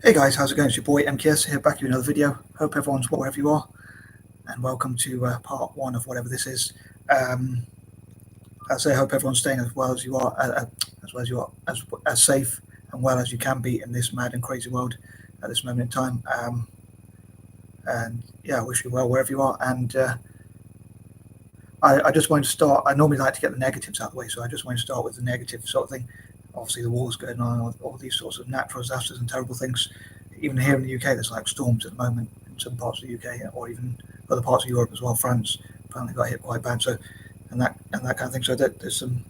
Hey guys, how's it going? It's your boy M.K.S here, back with another video. Hope everyone's well wherever you are, and welcome to part one of whatever this is. I say I hope everyone's staying as well as you are, as safe and well as you can be in this mad and crazy world at this moment in time. And yeah, I wish you well wherever you are. And I just wanted to start. I normally like to get the negatives out of the way, so I just want to start with the negative sort of thing. Obviously, the war's going on, all these sorts of natural disasters and terrible things. Even here in the UK, there's like storms at the moment in some parts of the UK, or even other parts of Europe as well. France apparently got hit quite bad, so and that kind of thing. So there's some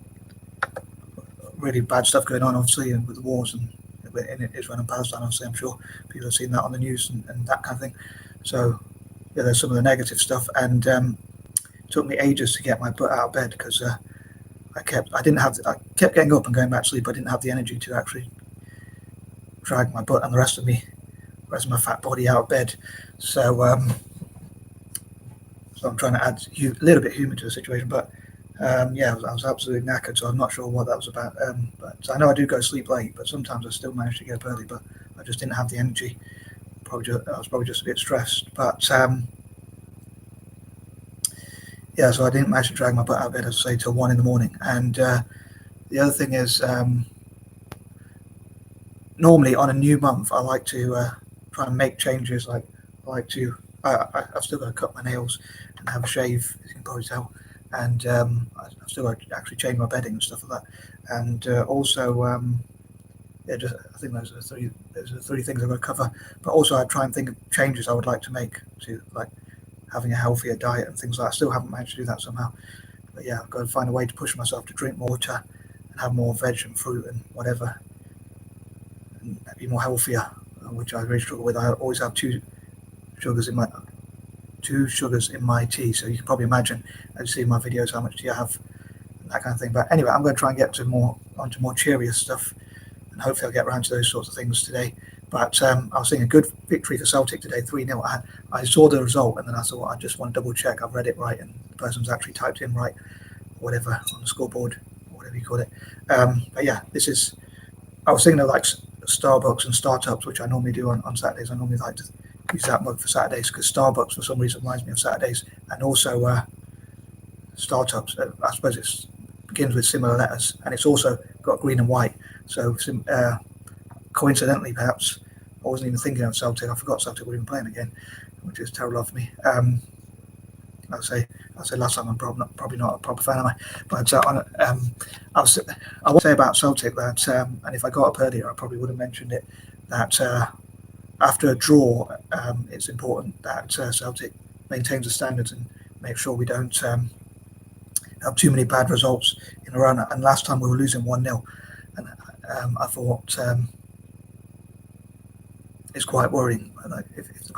really bad stuff going on, obviously, and with the wars and in Israel and Palestine. Obviously, I'm sure people have seen that on the news and that kind of thing. So yeah, there's some of the negative stuff, and it took me ages to get my butt out of bed because I kept getting up and going back to sleep. I didn't have the energy to actually drag my butt and the rest of my fat body out of bed. So I'm trying to add a little bit of humour to the situation. But yeah, I was absolutely knackered, so I'm not sure what that was about. But I know I do go to sleep late, but sometimes I still manage to get up early. But I just didn't have the energy. I was probably just a bit stressed. But yeah, so I didn't manage to drag my butt out of bed, as I say, till 1 in the morning. And the other thing is, normally on a new month, I like to try and make changes. Like I've still got to cut my nails and have a shave, as you can probably tell. And I've still got to actually change my bedding and stuff like that. And also, yeah, I think those are the three things I've got to cover. But also, I try and think of changes I would like to make to like having a healthier diet and things like that. I still haven't managed to do that somehow. But yeah, I've got to find a way to push myself to drink more water and have more veg and fruit and whatever, and be more healthier, which I really struggle with. I always have two sugars in my tea, so you can probably imagine, as you see in my videos, how much tea I have and that kind of thing. But anyway, I'm going to try and get onto more cheerier stuff, and hopefully I'll get around to those sorts of things today. But I was seeing a good victory for Celtic today, 3-0. I saw the result, and then I thought, I just want to double check I've read it right and the person's actually typed in right, whatever, on the scoreboard, or whatever you call it. But yeah, I was thinking of like Starbucks and startups, which I normally do on Saturdays. I normally like to use that mug for Saturdays because Starbucks for some reason reminds me of Saturdays, and also startups. I suppose it begins with similar letters, and it's also got green and white. So coincidentally, perhaps, I wasn't even thinking of Celtic. I forgot Celtic were even playing again, which is terrible of me. I'll say last time I'm probably not a proper fan of mine. But I want to say about Celtic that, and if I got up earlier, I probably would have mentioned it, that after a draw, it's important that Celtic maintains the standards and make sure we don't have too many bad results in a row. And last time we were losing 1-0, and I thought it's quite worrying. Like if the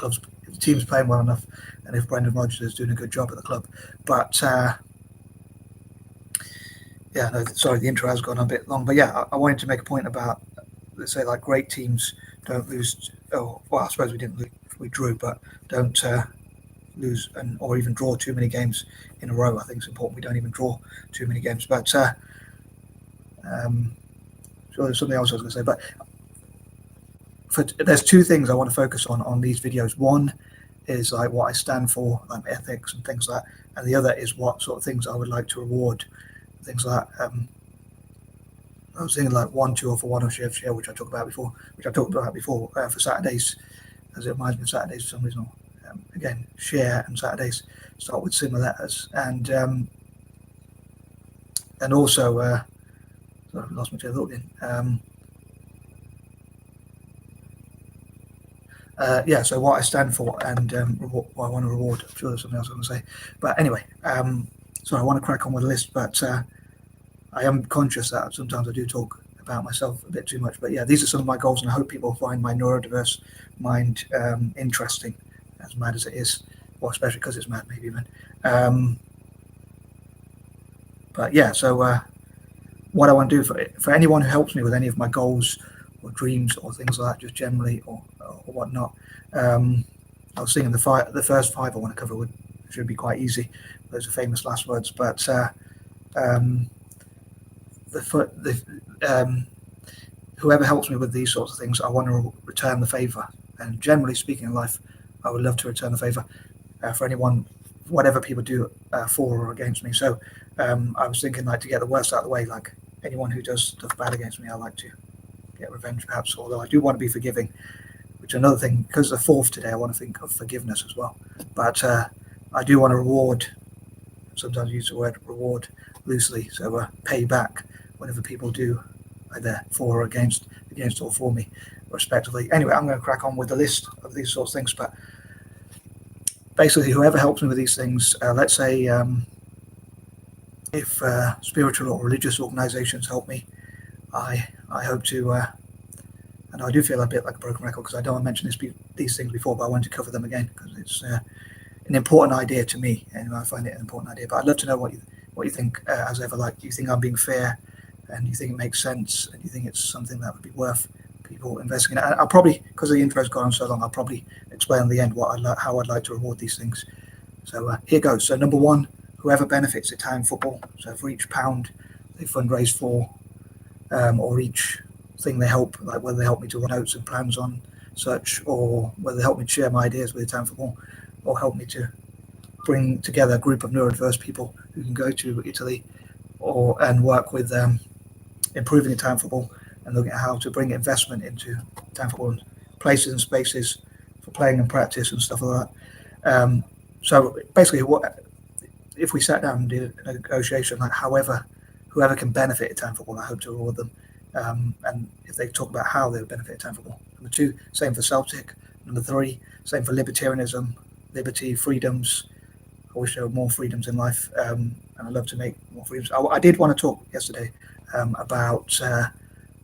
team's playing well enough, and if Brendan Rodgers is doing a good job at the club. But yeah, no, sorry, the intro has gone a bit long. But yeah, I wanted to make a point about, let's say, like great teams don't lose. Oh, well, I suppose we didn't lose, we drew, but don't lose or even draw too many games in a row. I think it's important we don't even draw too many games. But sure, there's something else I was going to say. But there's two things I want to focus on these videos. One is like what I stand for, like ethics and things like that, and the other is what sort of things I would like to reward, things like that. I was thinking like 1, 2, or for 1 or share, which I talked about before for Saturdays, as it reminds me of Saturdays for some reason. Again, share and Saturdays start with similar letters, and also sorry, I've lost my train of thought again. Yeah, so what I stand for and what I want to reward. I'm sure there's something else I want to say, but anyway, so I want to crack on with the list, but I am conscious that sometimes I do talk about myself a bit too much. But yeah, these are some of my goals, and I hope people find my neurodiverse mind interesting, as mad as it is, or especially because it's mad, maybe even. But yeah, so what I want to do for anyone who helps me with any of my goals or dreams or things like that, just generally or whatnot. I was thinking the first 5 I want to cover should be quite easy. Those are famous last words, but whoever helps me with these sorts of things, I want to return the favor. And generally speaking in life, I would love to return the favor for anyone, whatever people do for or against me. So I was thinking, like, to get the worst out of the way, like anyone who does stuff bad against me, I like to get revenge perhaps, although I do want to be forgiving, which is another thing. Because the 4th today, I want to think of forgiveness as well. But I do want to reward, sometimes I use the word reward loosely, so pay back whenever people do either for or against or for me, respectively. Anyway, I'm going to crack on with the list of these sorts of things. But basically, whoever helps me with these things, let's say if spiritual or religious organizations help me, I hope to, and I do feel a bit like a broken record because I don't want to mention these things before, but I want to cover them again because it's an important idea to me. Anyway, I find it an important idea. But I'd love to know what you think as ever. Like, do you think I'm being fair, and do you think it makes sense, and do you think it's something that would be worth people investing in? I'll probably, because the intro's gone on so long, I'll probably explain at the end how I'd like to reward these things. So here goes. So number 1, whoever benefits Italian football. So for each pound they fundraise for, or each thing they help, like whether they help me to write notes and plans on such, or whether they help me to share my ideas with Italian football, or help me to bring together a group of neurodiverse people who can go to Italy and work with improving Italian football and looking at how to bring investment into Italian football and places and spaces for playing and practice and stuff like that. So basically, if we sat down and did a negotiation, like whoever can benefit Italian football, I hope to reward them. And if they talk about how they would benefit Italian football. Number 2, same for Celtic. Number 3, same for libertarianism, liberty, freedoms. I wish there were more freedoms in life, and I'd love to make more freedoms. I did want to talk yesterday about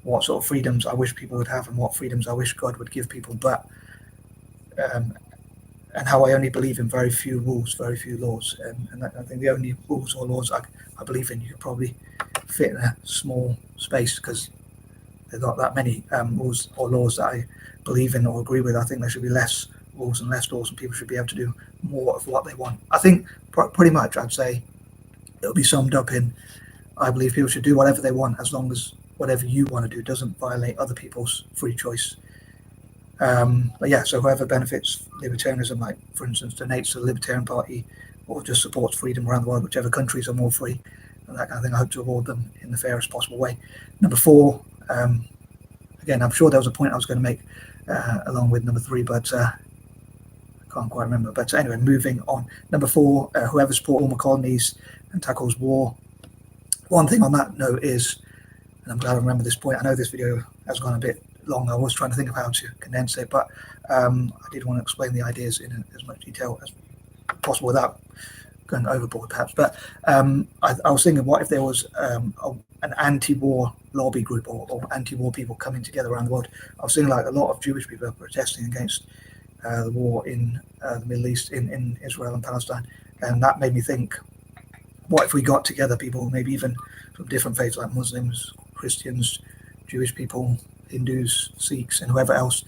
what sort of freedoms I wish people would have and what freedoms I wish God would give people, but and how I only believe in very few rules, very few laws, and I think the only rules or laws I believe in, you could probably fit in a small space because there's not that many rules or laws that I believe in or agree with. I think there should be less rules and less laws, and people should be able to do more of what they want. I think pretty much I'd say it'll be summed up in, I believe people should do whatever they want as long as whatever you want to do doesn't violate other people's free choice. But yeah, so whoever benefits libertarianism, like for instance donates to the Libertarian Party or just supports freedom around the world, whichever countries are more free and that kind of thing, I hope to reward them in the fairest possible way. Number 4, again, I'm sure there was a point I was going to make along with number 3, but I can't quite remember. But anyway, moving on. Number 4, whoever supports former colonies and tackles war. One thing on that note is, and I'm glad I remember this point, I know this video has gone a bit long. I was trying to think of how to condense it, but I did want to explain the ideas in as much detail as possible without going overboard perhaps. But I was thinking, what if there was an anti-war lobby group or anti-war people coming together around the world? I was thinking like a lot of Jewish people are protesting against the war in the Middle East, in Israel and Palestine, and that made me think, what if we got together people, maybe even from different faiths like Muslims, Christians, Jewish people, Hindus, Sikhs, and whoever else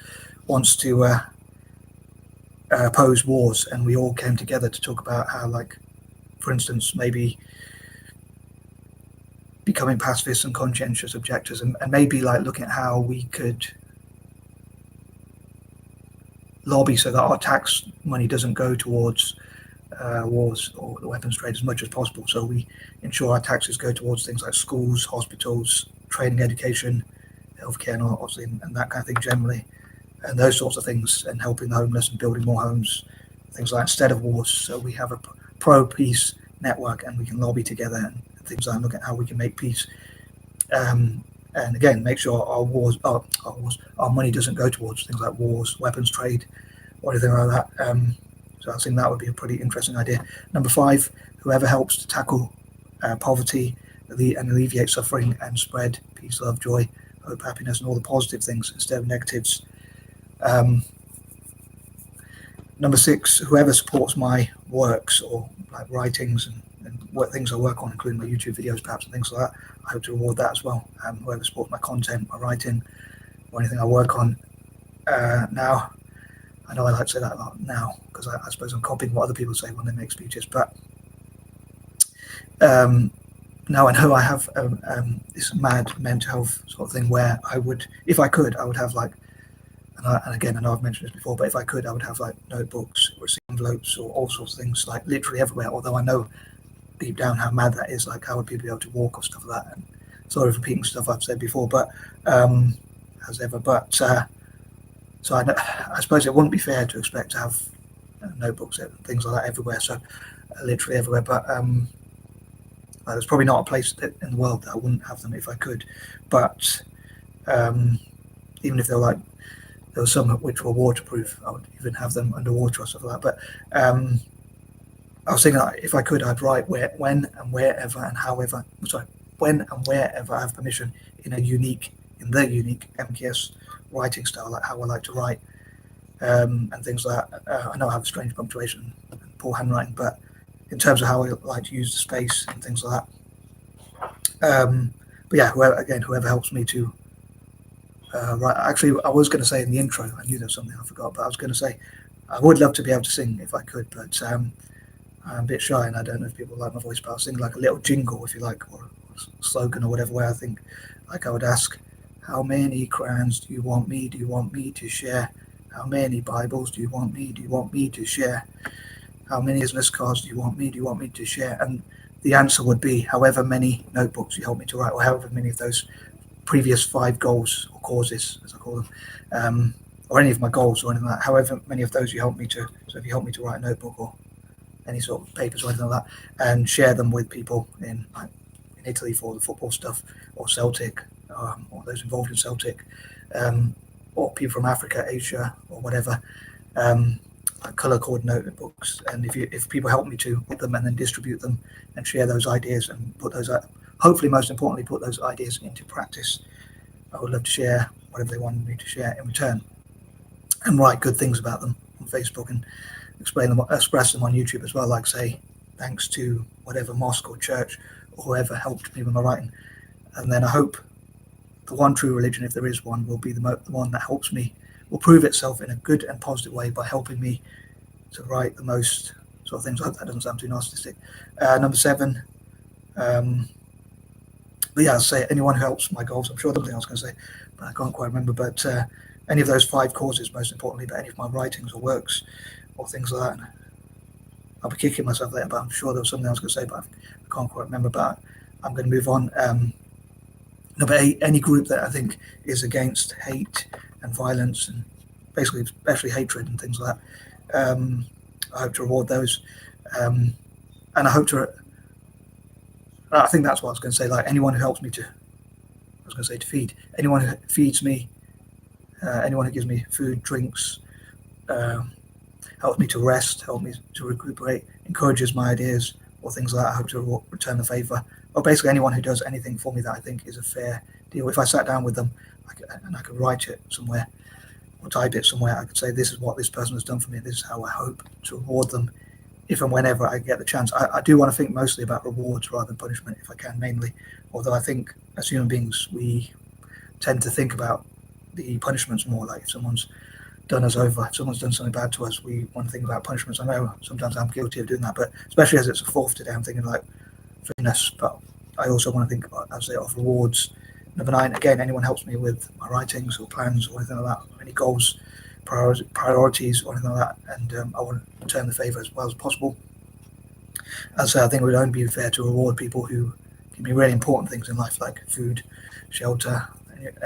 wants to oppose wars, and we all came together to talk about how, like, for instance, maybe becoming pacifists and conscientious objectors, and maybe like looking at how we could lobby so that our tax money doesn't go towards wars or the weapons trade as much as possible. So we ensure our taxes go towards things like schools, hospitals, training, education, healthcare, and obviously, and that kind of thing generally, and those sorts of things, and helping the homeless and building more homes, things like instead of wars. So we have a pro-peace network, and we can lobby together and things like look at how we can make peace. And again, make sure our money doesn't go towards things like wars, weapons trade, or anything like that. So I think that would be a pretty interesting idea. Number 5, whoever helps to tackle poverty and alleviate suffering and spread peace, love, joy, hope, happiness, and all the positive things instead of negatives. Number 6, whoever supports my works or like writings and what things I work on, including my YouTube videos perhaps and things like that, I hope to reward that as well. Whoever supports my content, my writing, or anything I work on now. I know I like to say that a lot now because I suppose I'm copying what other people say when they make speeches, but now I know I have this mad mental health sort of thing where I would, if I could, I would have like, and again, I know I've mentioned this before, but if I could, I would have like notebooks, receipt envelopes, or all sorts of things, like literally everywhere. Although I know deep down how mad that is, like how would people be able to walk or stuff like that? And sorry for repeating stuff I've said before, but as ever. But so I suppose it wouldn't be fair to expect to have notebooks and things like that everywhere. So literally everywhere. But there's probably not a place in the world that I wouldn't have them if I could. But even if they're like, there were some which were waterproof, I would even have them underwater or stuff like that. But I was thinking if I could, I'd write when and wherever and however. Sorry, when and wherever I have permission in the unique M.K.S writing style, like how I like to write, and things like that. I know I have a strange punctuation and poor handwriting, but in terms of how I like to use the space and things like that. But yeah, whoever helps me to write. Actually, I was going to say in the intro, I knew there was something I forgot, but I was going to say I would love to be able to sing if I could, but I'm a bit shy, and I don't know if people like my voice, but I'll sing like a little jingle, if you like, or a slogan or whatever way I think. Like I would ask, how many crayons do you want me to share? How many Bibles do you want me to share? How many business cards do you want me to share? And the answer would be however many notebooks you help me to write, or however many of those previous 5 goals or causes, as I call them, or any of my goals or anything like that, however many of those you help me to. So if you help me to write a notebook or any sort of papers or anything like that, and share them with people in Italy for the football stuff, or Celtic, or those involved in Celtic, or people from Africa, Asia, or whatever, like color coordinated books. And if people help me to put them and then distribute them and share those ideas and put those, hopefully most importantly, put those ideas into practice, I would love to share whatever they wanted me to share in return, and write good things about them on Facebook and express them on YouTube as well, like say thanks to whatever mosque or church or whoever helped me with my writing. And then I hope the one true religion, if there is one, will be the one that helps me, will prove itself in a good and positive way by helping me to write the most sort of things. I hope that doesn't sound too narcissistic. Number 7, but yeah, I'll say anyone who helps my goals. I'm sure there's something I was going to say, but I can't quite remember. But any of those 5 causes, most importantly, but any of my writings or works or things like that. I'll be kicking myself later, but I'm sure there was something I was going to say, but I can't quite remember. But I'm going to move on. Number 8, any group that I think is against hate and violence, and basically especially hatred and things like that. I hope to reward those, and I hope to. I think that's what I was going to say. Like anyone who helps me to, I was going to say to feed. Anyone who feeds me, anyone who gives me food, drinks, helps me to rest, helps me to recuperate, encourages my ideas or things like that. I hope to return the favour. Or basically anyone who does anything for me that I think is a fair deal. If I sat down with them and I could write it somewhere or type it somewhere, I could say this is what this person has done for me. This is how I hope to reward them if and whenever I get the chance. I do want to think mostly about rewards rather than punishment if I can, mainly. Although I think as human beings we tend to think about the punishments more. Like if someone's done us over, if someone's done something bad to us, we want to think about punishments. I know sometimes I'm guilty of doing that, but especially as it's a 4th today, I'm thinking like fitness. But I also want to think, as they of rewards. Number 9, again, anyone helps me with my writings or plans or anything like that, any goals, priorities or anything like that, and I want to return the favour as well as possible. As I think it would only be fair to reward people who give me really important things in life, like food, shelter,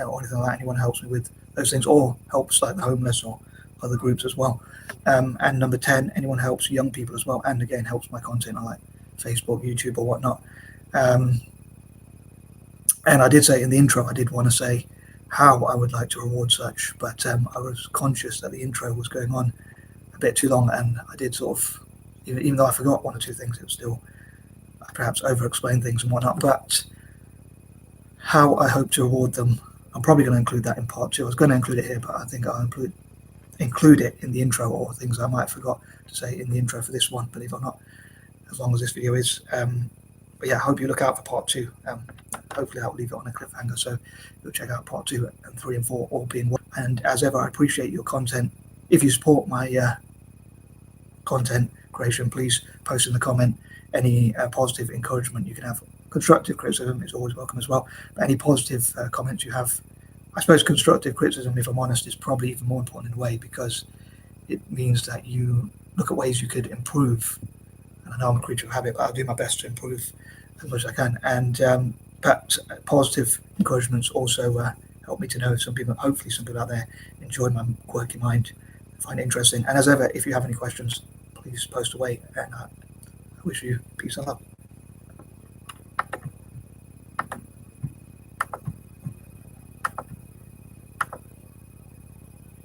or anything like that. Anyone helps me with those things, or helps like the homeless or other groups as well. And number 10, anyone helps young people as well, and again helps my content on like Facebook, YouTube, or whatnot. And I did say in the intro, I did want to say how I would like to reward such, but I was conscious that the intro was going on a bit too long, and I did sort of, even though I forgot 1 or 2 things, it was still perhaps over-explain things and whatnot. But how I hope to reward them, I'm probably going to include that in part 2. I was going to include it here, but I think I'll include it in the intro, or things I might have forgot to say in the intro for this one, believe it or not, as long as this video is. But yeah, I hope you look out for part 2. Hopefully that will leave it on a cliffhanger, so you'll check out part 2 and 3 and 4 all being one. And as ever, I appreciate your content. If you support my content creation, please post in the comment any positive encouragement you can have Constructive criticism is always welcome as well. But any positive comments you have, I suppose constructive criticism, if I'm honest, is probably even more important in a way, because it means that you look at ways you could improve. And I know I'm a creature of habit, but I'll do my best to improve as much as I can. And perhaps positive encouragements also help me to know some people, hopefully some people out there, enjoy my quirky mind, find it interesting. And as ever, if you have any questions, please post away. And I wish you peace and love.